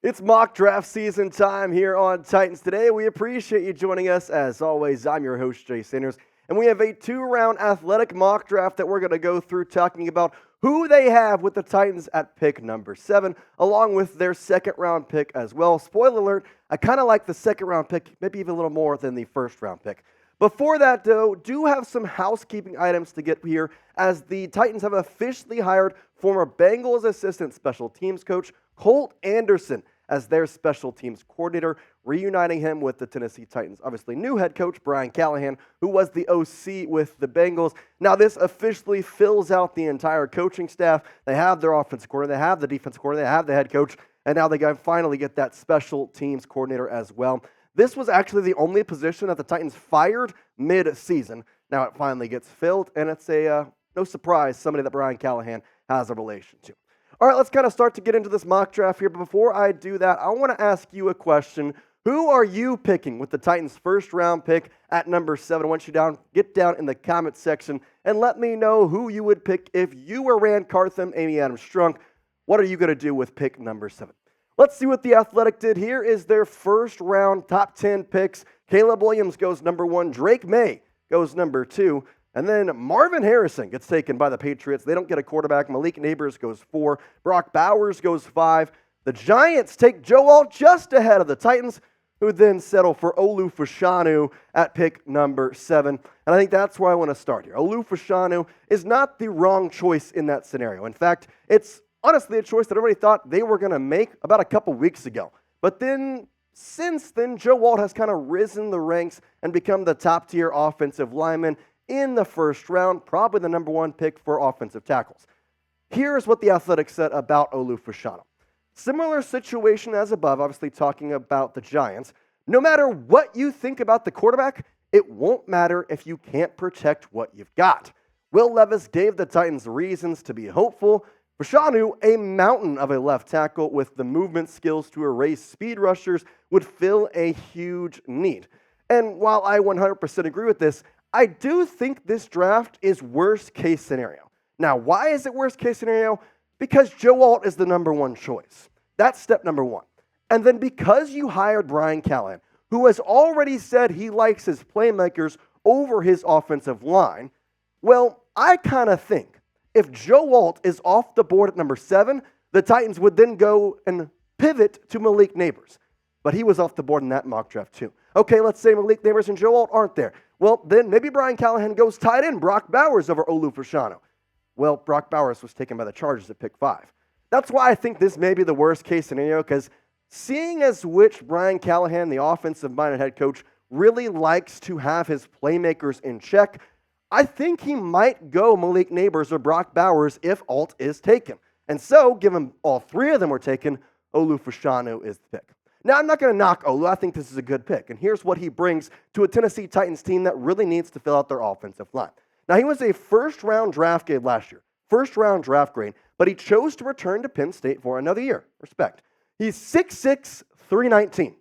It's mock draft season time here on Titans Today. We appreciate you joining us. As always, I'm your host, Jace Andrews, and we have a 2-round athletic mock draft that we're going to go through talking about who they have with the Titans at pick number 7, along with their second-round pick as well. Spoiler alert, I kind of like the second-round pick, maybe even a little more than the first-round pick. Before that, though, do have some housekeeping items to get here, as the Titans have officially hired former Bengals assistant special teams coach Colt Anderson as their special teams coordinator, reuniting him with the Tennessee Titans. Obviously, new head coach Brian Callahan, who was the OC with the Bengals. Now, this officially fills out the entire coaching staff. They have their offensive coordinator, they have the defensive coordinator, they have the head coach, and now they finally get that special teams coordinator as well. This was actually the only position that the Titans fired mid-season. Now it finally gets filled, and it's no surprise, somebody that Brian Callahan has a relation to. All right, let's kind of start to get into this mock draft here. But before I do that, I want to ask you a question. Who are you picking with the Titans' first-round pick at number 7? I want you to get down in the comment section and let me know who you would pick if you were Rand Cartham, Amy Adams-Strunk. What are you going to do with pick number 7? Let's see what the Athletic did. Here is their first-round top 10 picks. Caleb Williams goes number 1. Drake May goes number 2. And then Marvin Harrison gets taken by the Patriots. They don't get a quarterback. Malik Nabers goes 4. Brock Bowers goes 5. The Giants take Joe Alt just ahead of the Titans, who then settle for Olumuyiwa Fashanu at pick number 7. And I think that's where I want to start here. Olumuyiwa Fashanu is not the wrong choice in that scenario. In fact, it's honestly a choice that everybody thought they were going to make about a couple weeks ago. But then, since then, Joe Alt has kind of risen the ranks and become the top-tier offensive lineman in the first round, probably the number 1 pick for offensive tackles. Here's what the Athletic said about Olumuyiwa Fashanu. Similar situation as above, obviously talking about the Giants. No matter what you think about the quarterback, it won't matter if you can't protect what you've got. Will Levis gave the Titans reasons to be hopeful. Fashanu, a mountain of a left tackle with the movement skills to erase speed rushers, would fill a huge need. And while I 100% agree with this, I do think this draft is worst case scenario. Now, why is it worst case scenario? Because Joe Alt is the number 1 choice. That's step number 1. And then because you hired Brian Callahan, who has already said he likes his playmakers over his offensive line, well, I kind of think if Joe Alt is off the board at number 7, the Titans would then go and pivot to Malik Nabers. But he was off the board in that mock draft too. Okay, let's say Malik Nabers and Joe Alt aren't there. Well, then maybe Brian Callahan goes tight end Brock Bowers over Olumuyiwa Fashanu. Well, Brock Bowers was taken by the Chargers at pick 5. That's why I think this may be the worst case scenario, because seeing as which Brian Callahan, the offensive-minded head coach, really likes to have his playmakers in check, I think he might go Malik Nabers or Brock Bowers if Alt is taken. And so, given all 3 of them were taken, Olumuyiwa Fashanu is the pick. Now, I'm not going to knock Olu. I think this is a good pick. And here's what he brings to a Tennessee Titans team that really needs to fill out their offensive line. Now, he was a first-round draft grade last year. First-round draft grade. But he chose to return to Penn State for another year. Respect. He's 6'6", 319.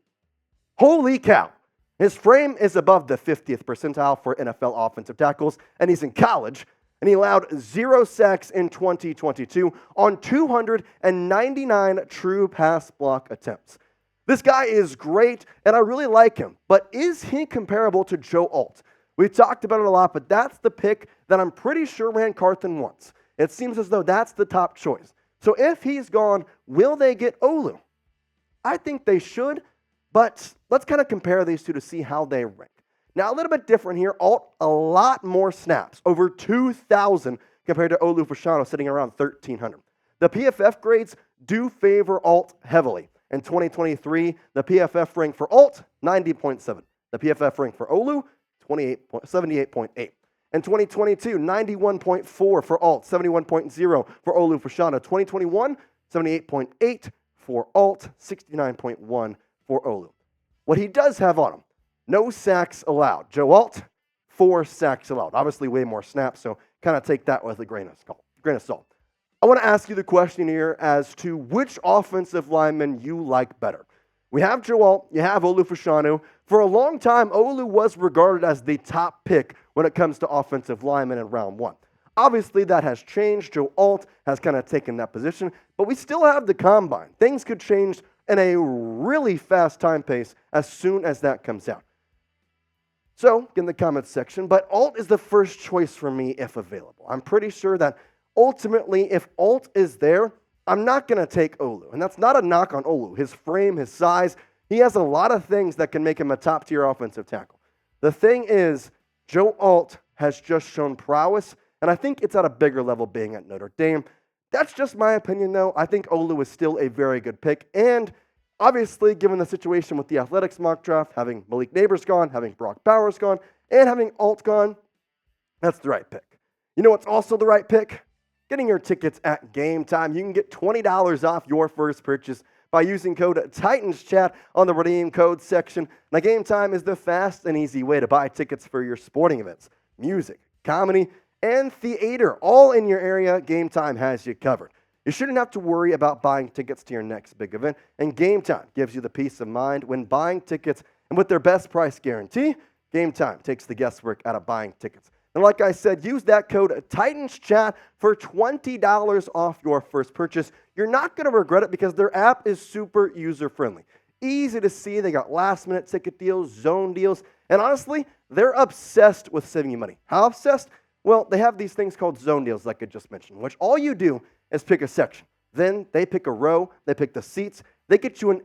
Holy cow. His frame is above the 50th percentile for NFL offensive tackles, and he's in college. And he allowed 0 sacks in 2022 on 299 true pass block attempts. This guy is great, and I really like him. But is he comparable to Joe Alt? We've talked about it a lot, but that's the pick that I'm pretty sure Rand Cartham wants. It seems as though that's the top choice. So if he's gone, will they get Olu? I think they should, but let's kind of compare these two to see how they rank. Now, a little bit different here. Alt, a lot more snaps, over 2,000 compared to Olumuyiwa Fashanu, sitting around 1,300. The PFF grades do favor Alt heavily. In 2023, the PFF rank for Alt, 90.7. The PFF rank for Olu, 78.8. In 2022, 91.4 for Alt, 71.0 for Olumuyiwa Fashanu. 2021, 78.8 for Alt, 69.1 for Olu. What he does have on him, no sacks allowed. Joe Alt, 4 sacks allowed. Obviously, way more snaps, so kind of take that with a grain of salt. I want to ask you the question here as to which offensive lineman you like better. We have Joe Alt, you have Olumuyiwa Fashanu. For a long time, Olu was regarded as the top pick when it comes to offensive linemen in round 1. Obviously, that has changed. Joe Alt has kind of taken that position, but we still have the combine. Things could change in a really fast time pace as soon as that comes out. So, get in the comments section, but alt is the first choice for me if available. I'm pretty sure that ultimately, if alt is there, I'm not going to take Olu. And that's not a knock on Olu. His frame, his size, he has a lot of things that can make him a top-tier offensive tackle. The thing is, Joe Alt has just shown prowess, and I think it's at a bigger level being at Notre Dame. That's just my opinion, though. I think Olu is still a very good pick, and obviously, given the situation with the Athletics mock draft, having Malik Neighbors gone, having Brock Bowers gone, and having Alt gone, that's the right pick. You know what's also the right pick? Getting your tickets at Game Time. You can get $20 off your first purchase by using code TitansChat on the redeem code section. Now, Game Time is the fast and easy way to buy tickets for your sporting events, music, comedy, and theater. All in your area, Game Time has you covered. You shouldn't have to worry about buying tickets to your next big event, and Game Time gives you the peace of mind when buying tickets. And with their best price guarantee, Game Time takes the guesswork out of buying tickets. And like I said, use that code TitansChat for $20 off your first purchase. You're not going to regret it because their app is super user-friendly. Easy to see. They got last-minute ticket deals, zone deals, and honestly, they're obsessed with saving you money. How obsessed? Well, they have these things called zone deals like I just mentioned, which all you do is pick a section. Then they pick a row, they pick the seats. They get you an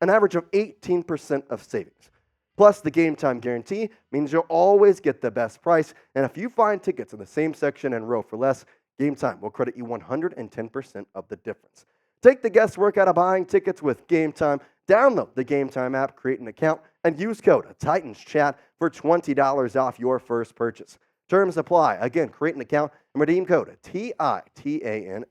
average of 18% of savings. Plus, the Game Time guarantee means you'll always get the best price. And if you find tickets in the same section and row for less, Game Time will credit you 110% of the difference. Take the guesswork out of buying tickets with Game Time. Download the Game Time app, create an account, and use code TitansChat for $20 off your first purchase. Terms apply. Again, create an account and redeem code TITANSCHAT,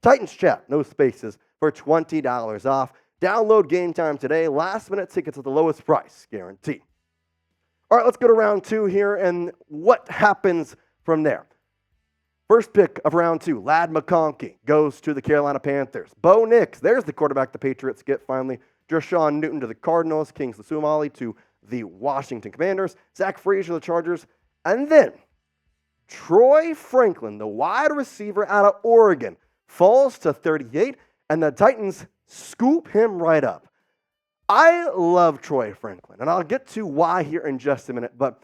TitansChat, no spaces, for $20 off. Download Game Time today. Last-minute tickets at the lowest price, guaranteed. All right, let's go to round two here and what happens from there. First pick of round two, Ladd McConkey goes to the Carolina Panthers. Bo Nix, there's the quarterback the Patriots get finally. Deshaun Newton to the Cardinals. Kingsley Sumali to the Washington Commanders. Zach Frazier, the Chargers. And then Troy Franklin, the wide receiver out of Oregon, falls to 38, and the Titans scoop him right up. I love Troy Franklin, and I'll get to why here in just a minute, but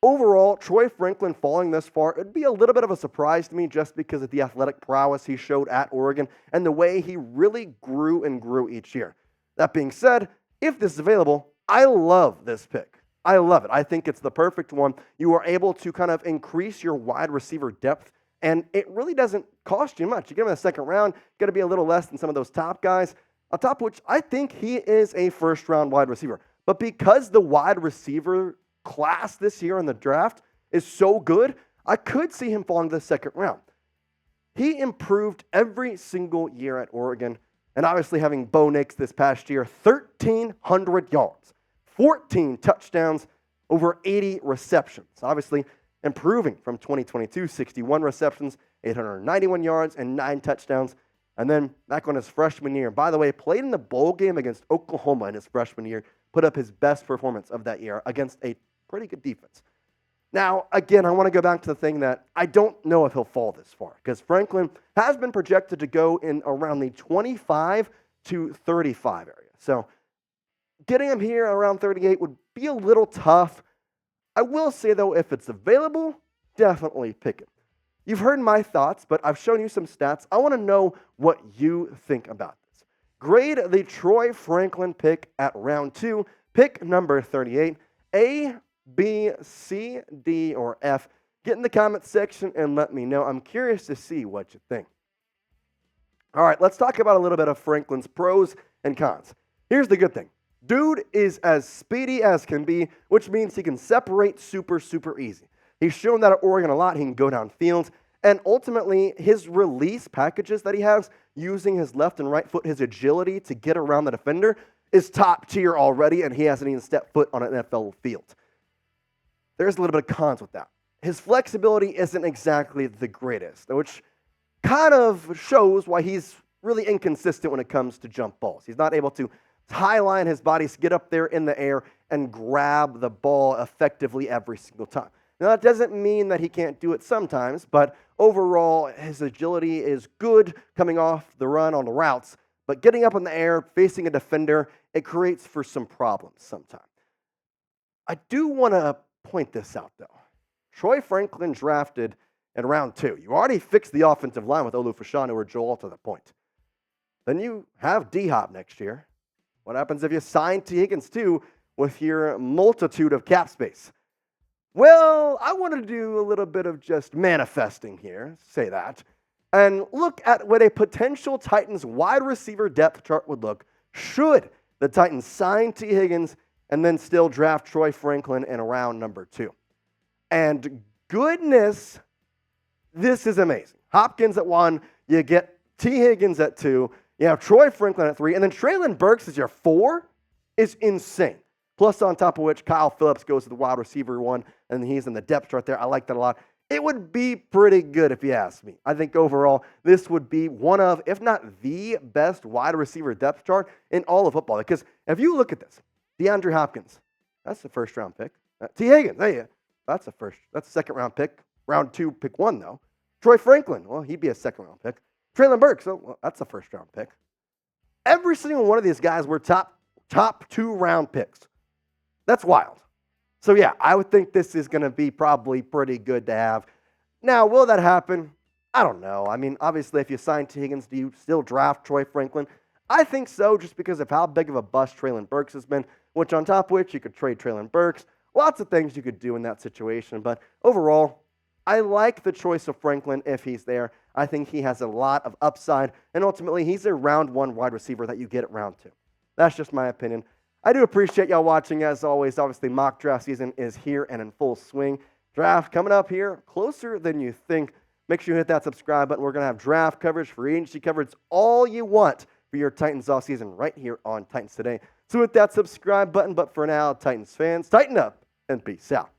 overall, Troy Franklin falling this far, it'd be a little bit of a surprise to me just because of the athletic prowess he showed at Oregon and the way he really grew and grew each year. That being said, if this is available, I love this pick. I love it. I think it's the perfect one. You are able to kind of increase your wide receiver depth, and it really doesn't cost you much. You get him in the second round, got to be a little less than some of those top guys, on top of which I think he is a first-round wide receiver. But because the wide receiver class this year in the draft is so good, I could see him falling to the second round. He improved every single year at Oregon, and obviously having Bo Nix this past year, 1,300 yards, 14 touchdowns, over 80 receptions. Obviously improving from 2022, 61 receptions, 891 yards, and 9 touchdowns. And then back on his freshman year, by the way, played in the bowl game against Oklahoma in his freshman year, put up his best performance of that year against a pretty good defense. Now, again, I want to go back to the thing that I don't know if he'll fall this far, because Franklin has been projected to go in around the 25 to 35 area. So getting him here around 38 would be a little tough. I will say, though, if it's available, definitely pick it. You've heard my thoughts, but I've shown you some stats. I want to know what you think about this. Grade the Troy Franklin pick at round 2, pick number 38, A, B, C, D, or F. Get in the comments section and let me know. I'm curious to see what you think. All right, let's talk about a little bit of Franklin's pros and cons. Here's the good thing. Dude is as speedy as can be, which means he can separate super, super easy. He's shown that at Oregon a lot. He can go downfield. And ultimately, his release packages that he has, using his left and right foot, his agility to get around the defender, is top tier already, and he hasn't even stepped foot on an NFL field. There's a little bit of cons with that. His flexibility isn't exactly the greatest, which kind of shows why he's really inconsistent when it comes to jump balls. He's not able to highline his body, get up there in the air, and grab the ball effectively every single time. Now, that doesn't mean that he can't do it sometimes, but overall, his agility is good coming off the run on the routes, but getting up in the air, facing a defender, it creates for some problems sometimes. I do want to point this out, though. Troy Franklin drafted in round 2. You already fixed the offensive line with Olumuyiwa Fashanu or Joel to the point. Then you have D-Hop next year. What happens if you sign T. Higgins, too, with your multitude of cap space? Well, I want to do a little bit of just manifesting here, say that, and look at what a potential Titans wide receiver depth chart would look should the Titans sign T. Higgins and then still draft Troy Franklin in round number 2. And goodness, this is amazing. Hopkins at 1, you get T. Higgins at 2, you have Troy Franklin at 3, and then Treylon Burks is your 4 is insane. Plus, on top of which, Kyle Phillips goes to the wide receiver 1, and he's in the depth chart there. I like that a lot. It would be pretty good if you ask me. I think overall, this would be one of, if not the best wide receiver depth chart in all of football. Because if you look at this, DeAndre Hopkins, that's the first-round pick. T. Higgins, hey, that's a second-round pick. Round 2, pick 1, though. Troy Franklin, well, he'd be a second-round pick. Treylon Burks, well, that's a first-round pick. Every single one of these guys were top 2-round picks. That's wild. So, yeah, I would think this is going to be probably pretty good to have. Now, will that happen? I don't know. I mean, obviously, if you sign T. Higgins, do you still draft Troy Franklin? I think so, just because of how big of a bust Treylon Burks has been, which on top of which you could trade Treylon Burks. Lots of things you could do in that situation. But overall, I like the choice of Franklin if he's there. I think he has a lot of upside, and ultimately, he's a round 1 wide receiver that you get at round 2. That's just my opinion. I do appreciate y'all watching, as always. Obviously, mock draft season is here and in full swing. Draft coming up here, closer than you think. Make sure you hit that subscribe button. We're going to have draft coverage, free agency coverage, all you want for your Titans offseason right here on Titans Today. So hit that subscribe button. But for now, Titans fans, tighten up and peace out.